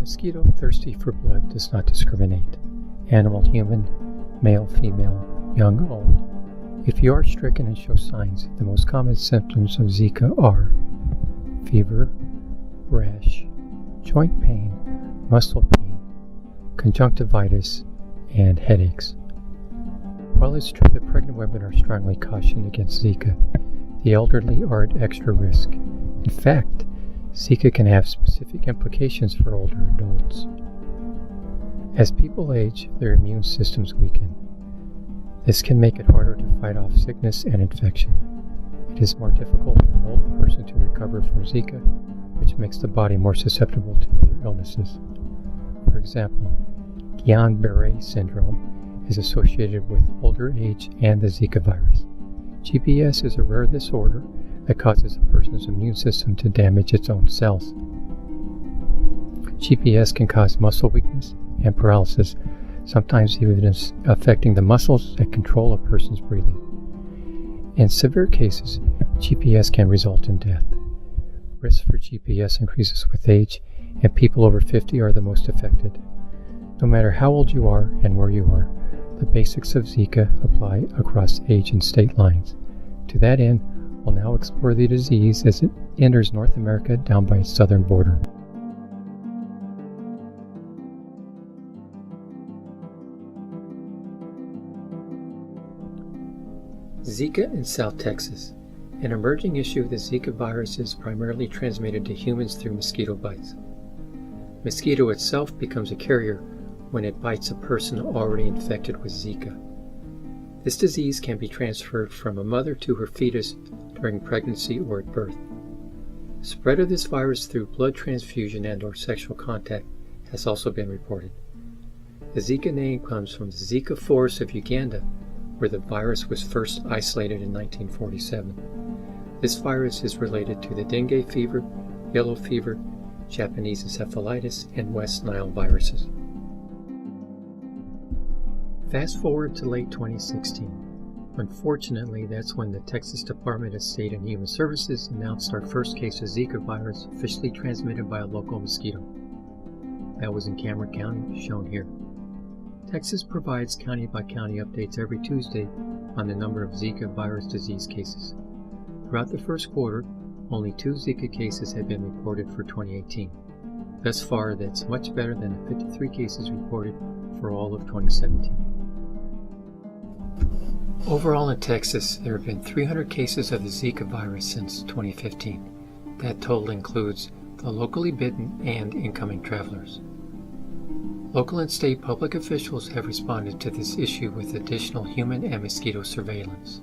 mosquito thirsty for blood does not discriminate. Animal, human, male, female, young, old. If you are stricken and show signs, the most common symptoms of Zika are fever, rash, joint pain, muscle pain, conjunctivitis, and headaches. While it's true that pregnant women are strongly cautioned against Zika, the elderly are at extra risk. In fact, Zika can have specific implications for older adults. As people age, their immune systems weaken. This can make it harder to fight off sickness and infection. It is more difficult for an older person to recover from Zika, which makes the body more susceptible to other illnesses. For example, Guillain-Barré syndrome is associated with older age and the Zika virus. GPS is a rare disorder that causes a person's immune system to damage its own cells. GPS can cause muscle weakness and paralysis, sometimes even affecting the muscles that control a person's breathing. In severe cases, GPS can result in death. Risk for GPS increases with age, and people over 50 are the most affected. No matter how old you are and where you are, the basics of Zika apply across age and state lines. To that end, we'll now explore the disease as it enters North America down by its southern border. Zika in South Texas. An emerging issue, the Zika virus is primarily transmitted to humans through mosquito bites. Mosquito itself becomes a carrier when it bites a person already infected with Zika. This disease can be transferred from a mother to her fetus during pregnancy or at birth. Spread of this virus through blood transfusion and/or sexual contact has also been reported. The Zika name comes from the Zika forest of Uganda, where the virus was first isolated in 1947. This virus is related to the dengue fever, yellow fever, Japanese encephalitis, and West Nile viruses. Fast forward to late 2016. Unfortunately, that's when the Texas Department of State and Human Services announced our first case of Zika virus officially transmitted by a local mosquito. That was in Cameron County, shown here. Texas provides county-by-county updates every Tuesday on the number of Zika virus disease cases. Throughout the first quarter, only 2 Zika cases have been reported for 2018. Thus far, that's much better than the 53 cases reported for all of 2017. Overall in Texas, there have been 300 cases of the Zika virus since 2015. That total includes the locally bitten and incoming travelers. Local and state public officials have responded to this issue with additional human and mosquito surveillance.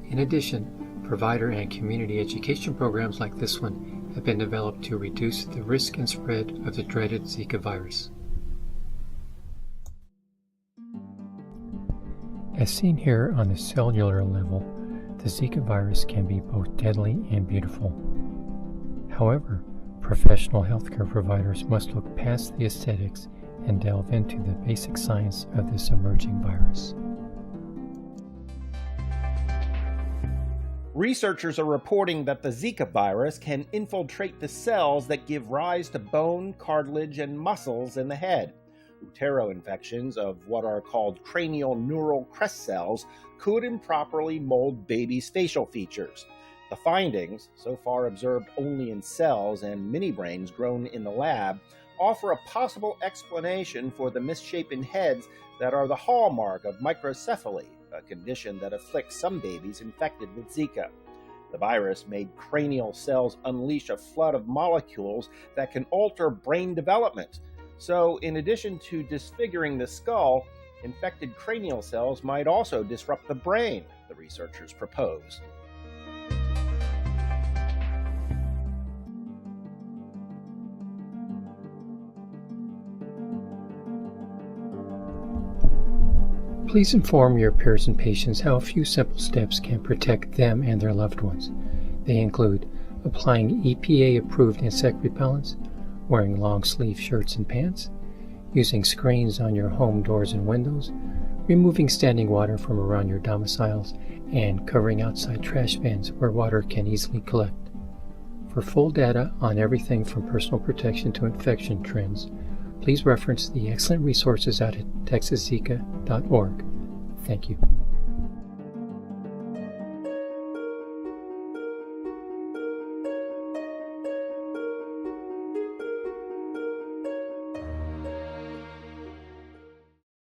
In addition, provider and community education programs like this one have been developed to reduce the risk and spread of the dreaded Zika virus. As seen here on the cellular level, the Zika virus can be both deadly and beautiful. However, professional healthcare providers must look past the aesthetics and delve into the basic science of this emerging virus. Researchers are reporting that the Zika virus can infiltrate the cells that give rise to bone, cartilage, and muscles in the head. Utero infections of what are called cranial neural crest cells could improperly mold babies' facial features. The findings, so far observed only in cells and mini-brains grown in the lab, offer a possible explanation for the misshapen heads that are the hallmark of microcephaly, a condition that afflicts some babies infected with Zika. The virus made cranial cells unleash a flood of molecules that can alter brain development. So, in addition to disfiguring the skull, infected cranial cells might also disrupt the brain, the researchers proposed. Please inform your peers and patients how a few simple steps can protect them and their loved ones. They include applying EPA-approved insect repellents, wearing long-sleeve shirts and pants, using screens on your home doors and windows, removing standing water from around your domiciles, and covering outside trash bins where water can easily collect. For full data on everything from personal protection to infection trends, please reference the excellent resources out at texaszika.org. Thank you.